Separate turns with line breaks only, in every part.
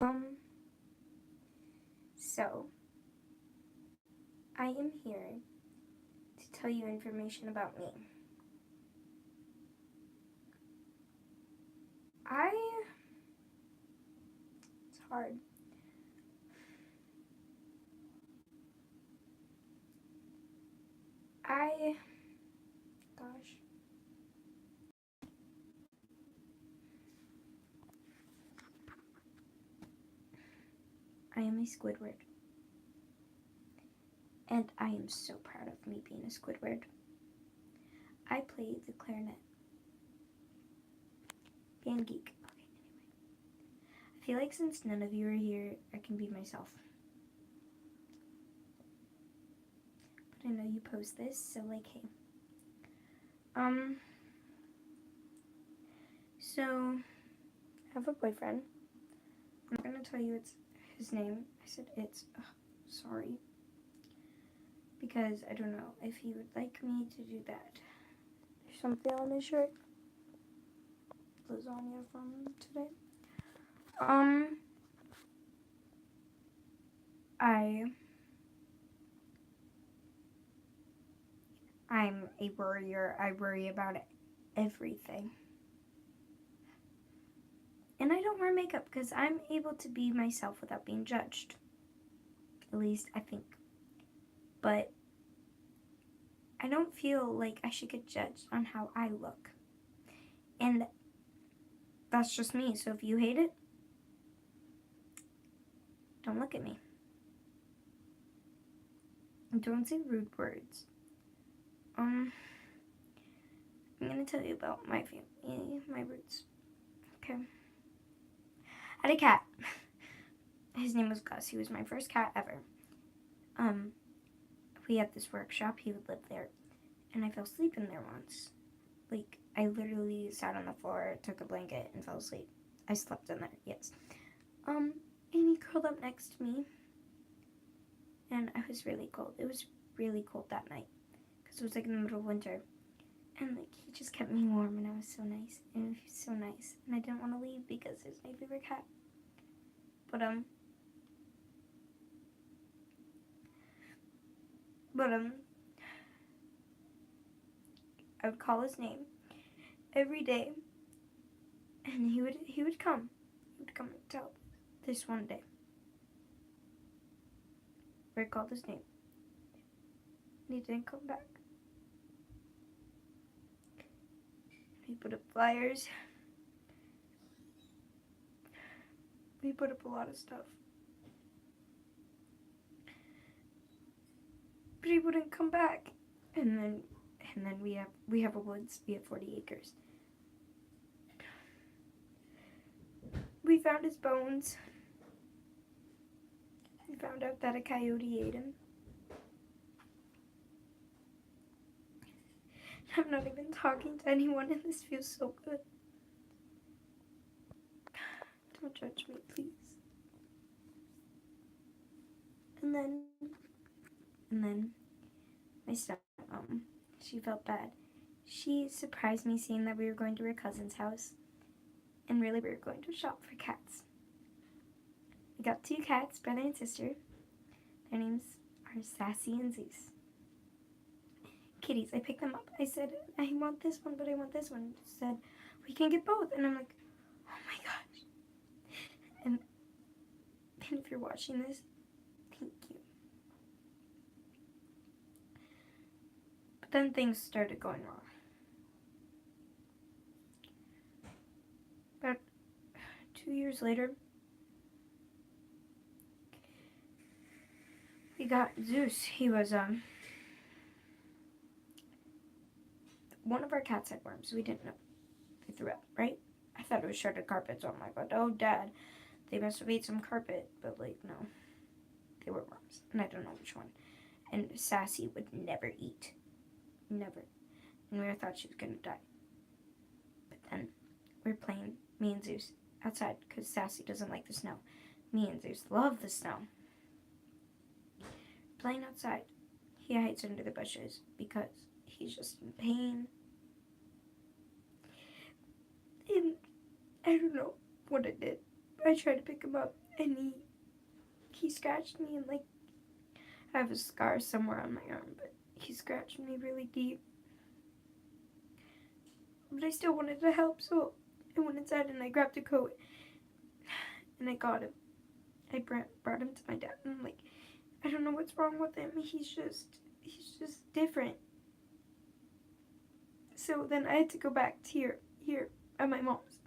Um, so, I am here to tell you information about me. I, it's hard. I, gosh. I am a Squidward. And I am so proud of me being a Squidward. I play the clarinet. Band geek. Okay, anyway. I feel like since none of you are here, I can be myself. But I know you post this, so like, hey. So, I have a boyfriend. I'm not gonna tell you it's his name. I said it's, sorry. Because I don't know if he would like me to do that. There's something on his shirt. Lasagna from today. I'm a worrier. I worry about everything. And I don't wear makeup because I'm able to be myself without being judged. At least I think. But I don't feel like I should get judged on how I look. And that's just me. So if you hate it, don't look at me. Don't say rude words. I'm gonna tell you about my family, my roots. Okay. I had a cat. His name was Gus. He was my first cat ever. We had this workshop. He would live there, and I fell asleep in there once. Like, I literally sat on the floor, took a blanket, and fell asleep. I slept in there, yes. And he curled up next to me, and I was really cold. It was really cold that night, because it was like in the middle of winter. And like, he just kept me warm, and I was so nice, and it was so nice. And I didn't want to leave because it was my favorite cat. But I would call his name every day, and he would come. He would come and tell. This one day, where I called his name, and he didn't come back. We put up flyers. We put up a lot of stuff. But he wouldn't come back. And then we have a woods. We have 40 acres. We found his bones. We found out that a coyote ate him. I'm not even talking to anyone, and this feels so good. Don't judge me, please. And then my stepmom, she felt bad. She surprised me saying that we were going to her cousin's house, and really we were going to shop for cats. We got 2 cats, brother and sister. Their names are Sassy and Zeus. Kitties. I picked them up. I said, I want this one, but I want this one. She said, we can get both. And I'm like, oh my gosh. And if you're watching this, thank you. But then things started going wrong. About 2 years later, we got Zeus. He was, one of our cats had worms. We didn't know. They threw up, right? I thought it was shredded carpet, so I'm like, oh, Dad, they must have ate some carpet. But, like, no. They were worms. And I don't know which one. And Sassy would never eat. Never. And we thought she was going to die. But then we're playing, me and Zeus, outside because Sassy doesn't like the snow. Me and Zeus love the snow. Playing outside. He hides under the bushes because he's just in pain. And I don't know what I did, I tried to pick him up, and he scratched me, and like I have a scar somewhere on my arm, but he scratched me really deep. But I still wanted to help, so I went inside and I grabbed a coat and I got him. I brought him to my dad, and I'm like, I don't know what's wrong with him. He's just different. So then I had to go back to here at my mom's.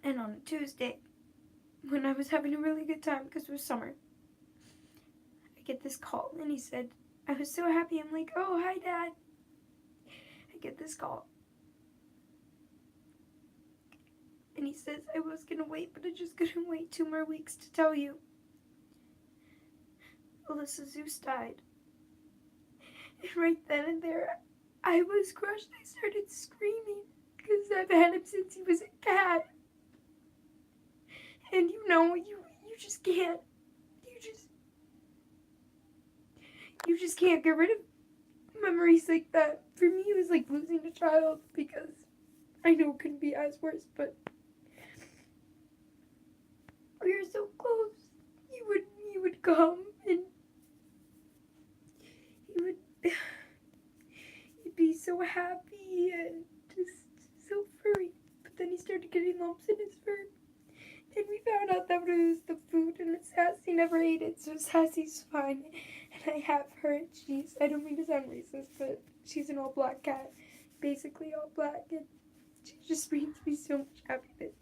And on a Tuesday, when I was having a really good time because it was summer, I get this call, and he said, I was so happy. I'm like, oh, hi, Dad. I get this call. And he says, I was going to wait, but I just couldn't wait 2 more weeks to tell you. Alyssa Zeus died. And right then and there, I was crushed. I started screaming because I've had him since he was a cat. And you know, you just can't, you just can't get rid of memories like that. For me, it was like losing a child, because I know it couldn't be as worse, but we were so close. He would come, and he'd be so happy and just so furry. But then he started getting lumps in his fur, and we found out that it was the food, and Sassy never ate it, so Sassy's fine. And I have her, and I don't mean to sound racist, but she's an all-black cat, basically all black, and she just brings me so much happiness.